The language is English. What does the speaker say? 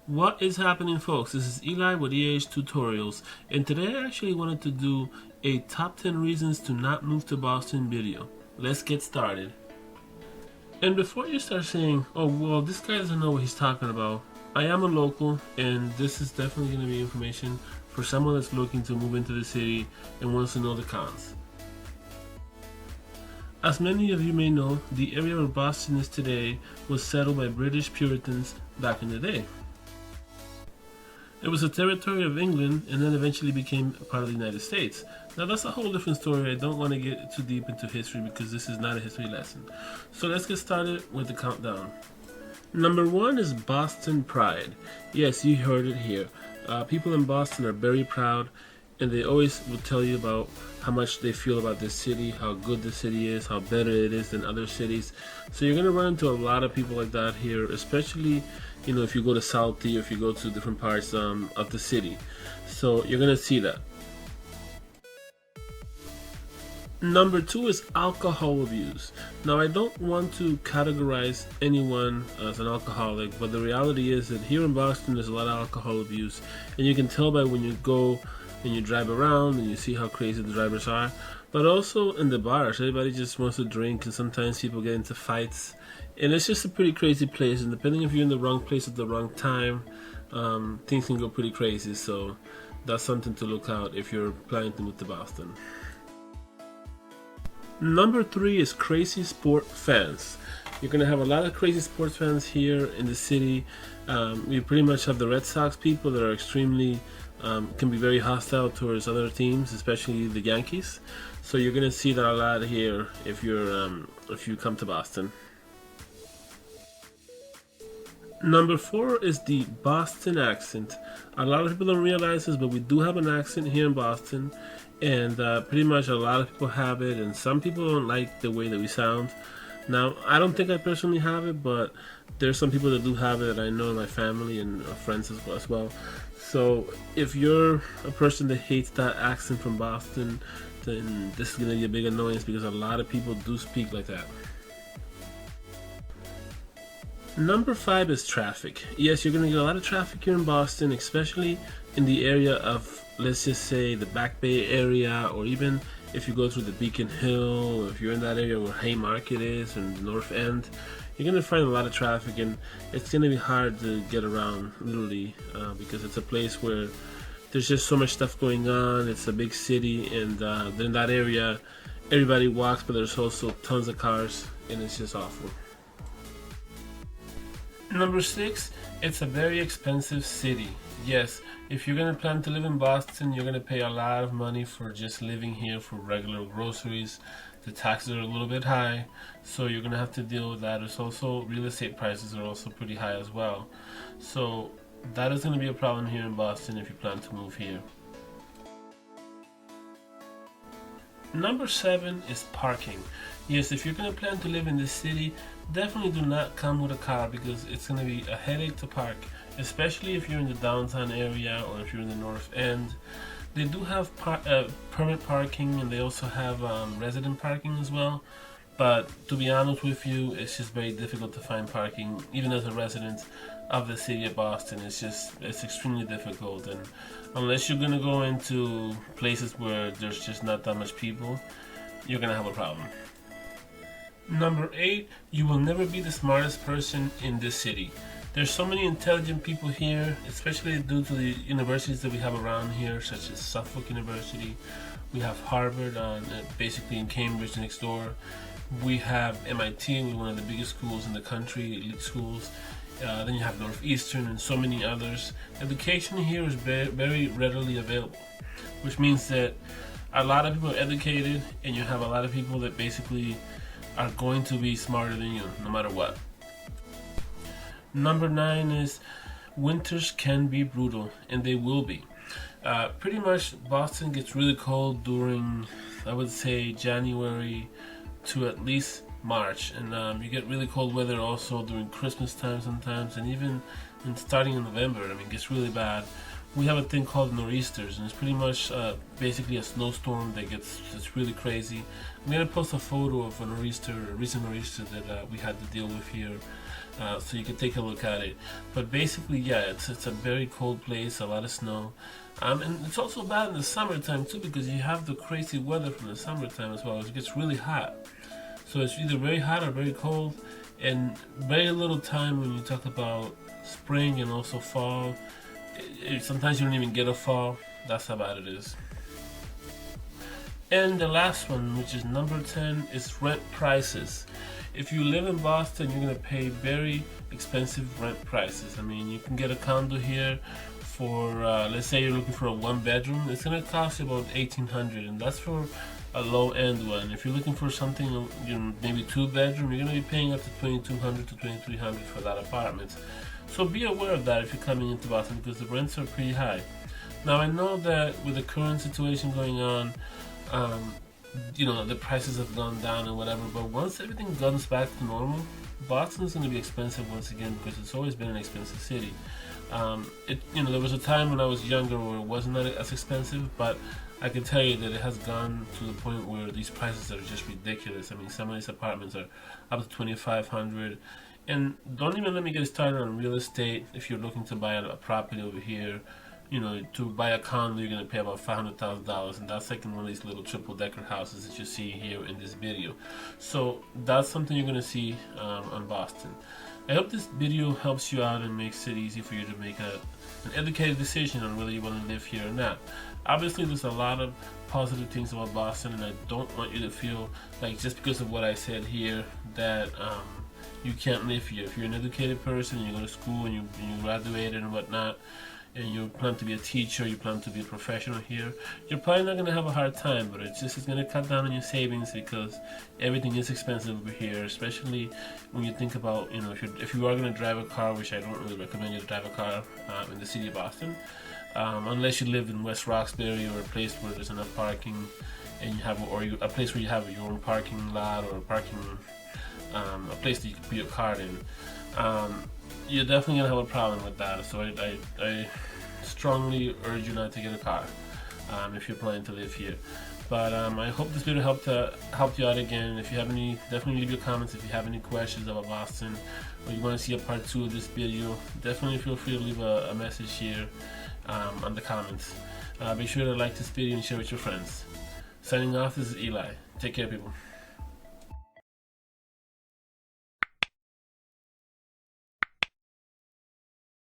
What is happening, folks? This is Eli with EH Tutorials, and today I actually wanted to do a top 10 reasons to not move to Boston video. Let's get started. And before you start saying, oh well, this guy doesn't know what he's talking about, I am a local, and this is definitely going to be information for someone that's looking to move into the city and wants to know the cons. As many of you may know, the area where Boston is today was settled by British Puritans back in the day. It was a territory of England and then eventually became a part of the United States. Now that's a whole different story. I don't want to get too deep into history because this is not a history lesson. So let's get started with the countdown. Number 1 is Boston pride. Yes, you heard it here. People in Boston are very proud, and they always will tell you about how much they feel about this city, how good the city is, how better it is than other cities. So you're going to run into a lot of people like that here, especially if you go to Southie or if you go to different parts of the city. So you're going to see that. Number 2 is alcohol abuse. Now, I don't want to categorize anyone as an alcoholic, but the reality is that here in Boston there's a lot of alcohol abuse, and you can tell by when you go and you drive around and you see how crazy the drivers are, but also in the bars. Everybody just wants to drink, and sometimes people get into fights, and it's just a pretty crazy place, and depending if you're in the wrong place at the wrong time, things can go pretty crazy. So that's something to look out if you're planning to move to Boston. Number 3 is crazy sport fans. You're going to have a lot of crazy sports fans here in the city. We pretty much have the Red Sox people that are extremely can be very hostile towards other teams, especially the Yankees. So you're going to see that a lot here if you come to Boston. Number 4 is the Boston accent. A lot of people don't realize this, but we do have an accent here in Boston, and pretty much a lot of people have it, and some people don't like the way that we sound. Now, I don't think I personally have it, but there's some people that do have it that I know in my family and friends as well. So if you're a person that hates that accent from Boston, then this is going to be a big annoyance because a lot of people do speak like that. Number 5 is traffic. Yes, you're going to get a lot of traffic here in Boston, especially in the area of, let's just say, the Back Bay area, or even if you go through the Beacon Hill, or if you're in that area where Haymarket is and the North End, you're going to find a lot of traffic, and it's going to be hard to get around, literally, because it's a place where there's just so much stuff going on. It's a big city, and in that area, everybody walks, but there's also tons of cars, and it's just awful. Number 6, it's a very expensive city. Yes, if you're going to plan to live in Boston, you're going to pay a lot of money for just living here for regular groceries. The taxes are a little bit high, so you're going to have to deal with that. There's also real estate prices are also pretty high as well. So that is going to be a problem here in Boston if you plan to move here. Number 7 is parking. Yes, if you're going to plan to live in this city, definitely do not come with a car because it's going to be a headache to park, especially if you're in the downtown area or if you're in the North End. They do have permit parking, and they also have resident parking as well. But to be honest with you, it's just very difficult to find parking, even as a resident of the city of Boston. It's extremely difficult, and unless you're gonna go into places where there's just not that much people, you're gonna have a problem. Number 8, you will never be the smartest person in this city. There's so many intelligent people here, especially due to the universities that we have around here, such as Suffolk University. We have Harvard, basically in Cambridge next door. We have MIT, one of the biggest schools in the country, elite schools. Then you have Northeastern and so many others. Education here is very readily available, which means that a lot of people are educated, and you have a lot of people that basically are going to be smarter than you, no matter what. Number 9 is winters can be brutal, and they will be. Pretty much Boston gets really cold during, I would say, January to at least March, and you get really cold weather also during Christmas time sometimes, and even starting in November. I mean, it gets really bad. we have a thing called nor'easters, and it's pretty much basically a snowstorm that's really crazy. I'm gonna post a photo of a nor'easter, a recent nor'easter that we had to deal with here, so you can take a look at it. But basically, yeah, it's a very cold place, a lot of snow, and it's also bad in the summertime too, because you have the crazy weather from the summertime as well. It gets really hot, so it's either very hot or very cold, and very little time when you talk about spring and also fall. Sometimes you don't even get a fall. That's how bad it is. And the last one, which is number 10, is rent prices. If you live in Boston, you're gonna pay very expensive rent prices. I mean, you can get a condo here for, let's say you're looking for a 1 bedroom. It's gonna cost you about $1,800, and that's for a low-end one. If you're looking for something, maybe 2 bedroom, you're gonna be paying up to $2,200 to $2,300 for that apartment. So be aware of that if you're coming into Boston, because the rents are pretty high. Now I know that with the current situation going on, the prices have gone down and whatever, but once everything comes back to normal, Boston is going to be expensive once again, because it's always been an expensive city. There was a time when I was younger where it wasn't as expensive, but I can tell you that it has gone to the point where these prices are just ridiculous. I mean, some of these apartments are up to $2,500. And don't even let me get started on real estate. If you're looking to buy a property over here, to buy a condo, you're going to pay about $500,000, and that's like in one of these little triple-decker houses that you see here in this video. So that's something you're going to see on Boston. I hope this video helps you out and makes it easy for you to make an educated decision on whether you want to live here or not. Obviously, there's a lot of positive things about Boston, and I don't want you to feel like just because of what I said here that you can't live here. If you're an educated person and you go to school and you graduated and whatnot, and you plan to be a teacher, you plan to be a professional here, you're probably not going to have a hard time, but it's going to cut down on your savings, because everything is expensive over here, especially when you think about, if you are going to drive a car, which I don't really recommend you to drive a car in the city of Boston, unless you live in West Roxbury or a place where there's enough parking, and a place where you have your own parking lot, or a place that you can put your car in. You're definitely gonna have a problem with that. So I strongly urge you not to get a car if you're planning to live here. But I hope this video helped you out again. If you have any, definitely leave your comments. If you have any questions about Boston, or you want to see a part 2 of this video, definitely feel free to leave a message here on the comments. Be sure to like this video and share with your friends. Signing off, this is Eli. Take care, people.